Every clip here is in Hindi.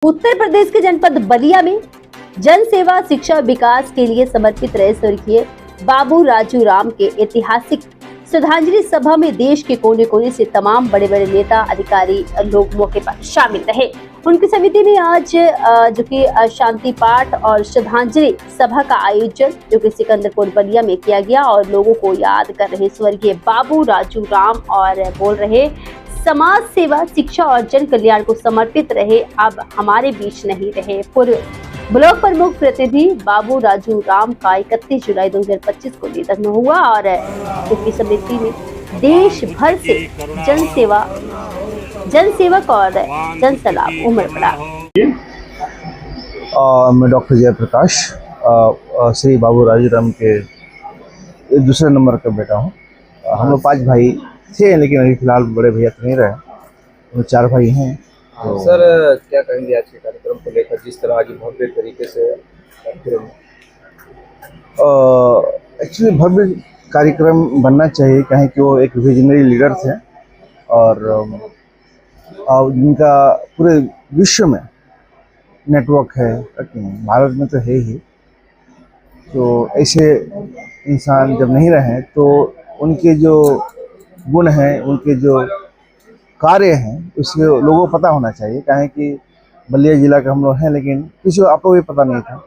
उत्तर प्रदेश के जनपद बलिया में जन सेवा शिक्षा और विकास के लिए समर्पित रहे स्वर्गीय बाबू राजू राम के ऐतिहासिक श्रद्धांजलि सभा में देश के कोने कोने से तमाम बड़े बड़े नेता अधिकारी लोग मौके पर शामिल रहे। उनकी समिति ने आज जो कि शांति पाठ और श्रद्धांजलि सभा का आयोजन जो कि सिकंदरपुर बलिया में किया गया और लोगों को याद कर रहे स्वर्गीय बाबू राजू राम और बोल रहे समाज सेवा शिक्षा और जन कल्याण को समर्पित रहे, अब हमारे बीच नहीं रहे। पूर्व ब्लॉक प्रमुख प्रतिनिधि बाबू राजू राम का 31 जुलाई 2025 को निधन हुआ और उनकी समिति में देश भर से जनसेवक और जनसलाम उमड़ पड़ा। मैं डॉक्टर जयप्रकाश श्री बाबू राजू राम के दूसरे नंबर का बेटा हूँ। हम लोग 5 भाई थे, लेकिन अभी फिलहाल बड़े भैया तो नहीं रहे, वो 4 भाई हैं। तो सर क्या कहेंगे आज के कार्यक्रम को लेकर, जिस तरह आज भव्य तरीके से एक्चुअली भव्य कार्यक्रम बनना चाहिए, कहें कि वो एक विजनरी लीडर थे और जिनका पूरे विश्व में नेटवर्क है, भारत में तो है ही। तो ऐसे इंसान जब नहीं रहे तो उनके जो गुण हैं, उनके जो कार्य हैं, उसके लोगों को पता होना चाहिए। कहें कि बलिया जिला का हम लोग हैं, लेकिन किसी आप लोगों को पता नहीं था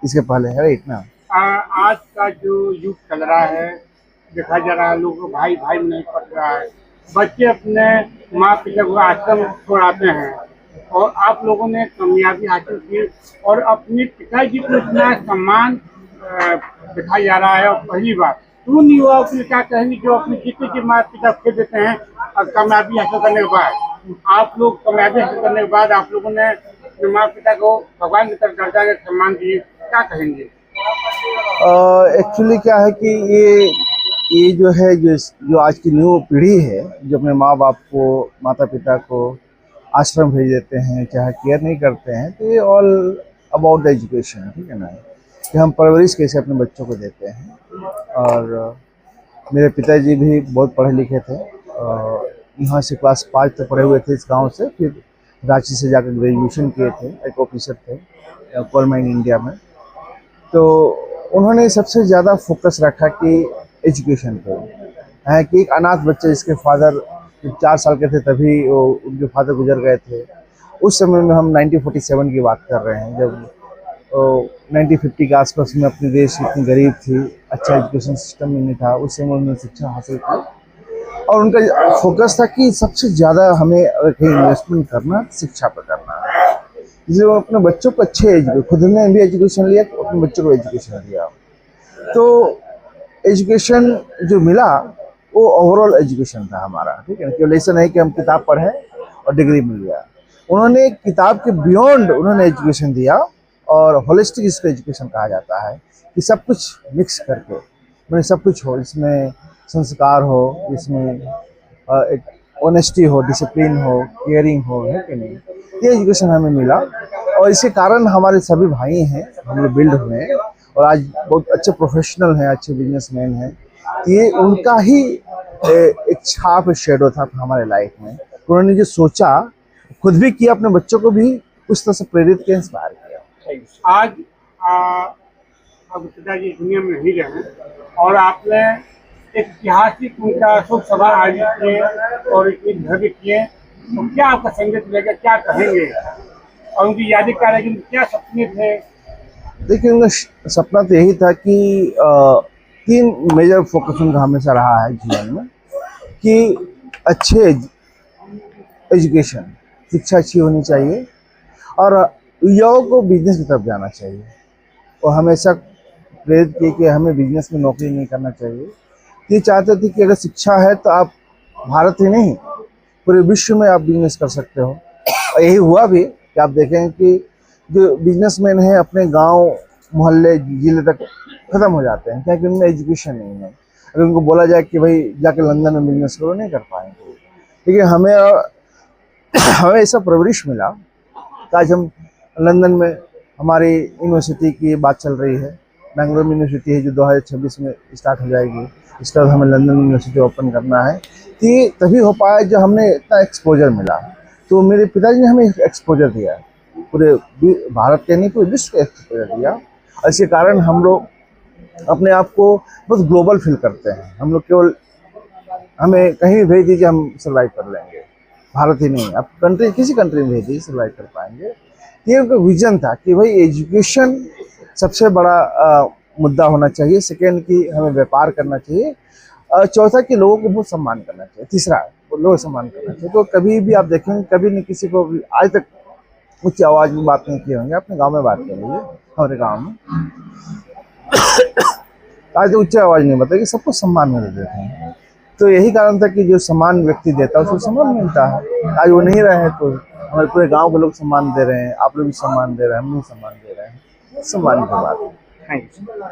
इसके पहले, है इतना। आज का जो युग चल रहा है, देखा जा रहा है लोग भाई भाई नहीं पड़ रहा है, बच्चे अपने माँ पिता को आश्रम छोड़ाते हैं और आप लोगों ने कामयाबी हासिल की और अपने पिताजी को इतना सम्मान दिखाया जा रहा है। और पहली बार तो नहीं हुआ, उसने क्या कहेंगे जो अपने जीते के माँ पिता खो देते हैं और कामयाबी हासिल करने के बाद आप लोग कामयाबी हासिल करने के बाद आप लोगों ने अपने माँ पिता को भगवान की तरफ दर्जा के सम्मान दिए, क्या कहेंगे? एक्चुअली क्या है कि ये जो है जो आज की न्यू पीढ़ी है, जो अपने माँ बाप को, माता पिता को आश्रम भेज देते हैं, चाहे केयर नहीं करते हैं, तो ये ऑल अबाउट द एजुकेशन, ठीक है ना, कि हम परवरिश कैसे अपने बच्चों को देते हैं। और मेरे पिताजी भी बहुत पढ़े लिखे थे, यहाँ से क्लास 5 तक पढ़े हुए थे इस गांव से, फिर रांची से जाकर ग्रेजुएशन किए थे, एक ऑफिसर थे कोल माइन इंडिया में। तो उन्होंने सबसे ज़्यादा फोकस रखा कि एजुकेशन पे है, कि एक अनाथ बच्चे जिसके फादर 4 साल के थे तभी उनके फादर गुजर गए थे। उस समय में हम 1947 की बात कर रहे हैं, जब 1950 के आसपास में अपने देश इतनी गरीब थी, अच्छा एजुकेशन सिस्टम में नहीं था। उस समय उन्होंने शिक्षा हासिल की और उनका फोकस था कि सबसे ज़्यादा हमें कहीं इन्वेस्टमेंट करना शिक्षा पर करना है, इसलिए वो अपने बच्चों को अच्छे खुद ने भी एजुकेशन लिया, तो अपने बच्चों को एजुकेशन दिया। तो एजुकेशन जो मिला वो ओवरऑल एजुकेशन था हमारा, ठीक है ना, केवल ऐसा नहीं कि हम किताब पढ़ें और डिग्री मिल गया। उन्होंने किताब के बियॉन्ड उन्होंने एजुकेशन दिया और होलिस्टिक इसको एजुकेशन कहा जाता है, कि सब कुछ मिक्स करके मैंने सब कुछ हो, इसमें संस्कार हो, इसमें एक ऑनेस्टी हो, डिसिप्लिन हो, केयरिंग हो, है कि नहीं, ये एजुकेशन हमें मिला। और इसके कारण हमारे सभी भाई हैं, हम लोग बिल्ड हुए हैं और आज बहुत अच्छे प्रोफेशनल हैं, अच्छे बिजनेसमैन हैं। ये उनका ही एक छाप शेडो था हमारे लाइफ में। उन्होंने जो सोचा खुद भी किया, अपने बच्चों को भी उस तरह से प्रेरित किया, इंस्पायर किया। आज अब पिताजी दुनिया में नहीं रहे और आपने एक ऐतिहासिक उनका शोक सभा आयोजित किए और इतनी भव्य किए, तो क्या आपका संदेश मिलेगा, क्या कहेंगे और उनकी यादें क्या रहेगी, क्या सपने थे? देखिए, उनका सपना तो यही था कि 3 मेजर फोकस उनका हमेशा रहा है जीवन में, कि अच्छे एजुकेशन, शिक्षा अच्छी होनी चाहिए और युवाओं को बिजनेस की तरफ जाना चाहिए। और हमेशा प्रेरित किए कि हमें बिजनेस में नौकरी नहीं करना चाहिए। ये चाहते थे कि अगर शिक्षा है तो आप भारत ही नहीं पूरे विश्व में आप बिजनेस कर सकते हो। और यही हुआ भी कि आप देखें कि जो बिजनेसमैन हैं अपने गांव, मोहल्ले, जिले तक ख़त्म हो जाते हैं, क्योंकि उनमें एजुकेशन नहीं है। अगर उनको बोला जाए कि भाई जाके लंदन में बिजनेस करो, नहीं कर पाएंगे। लेकिन हमें ऐसा परवरिश मिला कि आज हम लंदन में, हमारी यूनिवर्सिटी की बात चल रही है, बेंगलोर यूनिवर्सिटी है जो 2026 में स्टार्ट हो जाएगी। इसके बाद हमें लंदन यूनिवर्सिटी ओपन करना है। कि तभी हो पाया जब हमने इतना एक्सपोजर मिला। तो मेरे पिताजी ने हमें एक्सपोजर दिया, पूरे भारत के नहीं पूरे विश्व का एक्सपोजर दिया। और इसके कारण हम लोग अपने आप को बहुत ग्लोबल फील करते हैं। हम लोग केवल हमें कहीं भी भेज दीजिए हम सर्वाइव कर लेंगे, भारत ही नहीं, आप कंट्री किसी कंट्री में भेज दीजिए सर्वाइव कर पाएंगे। ये उनका विजन था कि भाई एजुकेशन सबसे बड़ा मुद्दा होना चाहिए, सेकेंड की हमें व्यापार करना चाहिए, चौथा कि लोगों को बहुत सम्मान करना चाहिए, तीसरा लोगों को सम्मान करना चाहिए। तो कभी भी आप देखेंगे कभी नहीं किसी को आज तक उच्च आवाज में बात नहीं किए होंगे। अपने गांव में बात कर लीजिए, हमारे गांव में आज तो उच्च आवाज नहीं बताइए, सबको सम्मान मिल देते हैं। तो यही कारण था कि जो सम्मान व्यक्ति देता है उसको सम्मान मिलता है। आज वो नहीं रहे तो हमारे पूरे गांव के लोग सम्मान दे रहे हैं, आप लोग भी सम्मान दे रहे हैं, हम भी सम्मान दे रहे हैं, सम्मान की बात है। Thank you.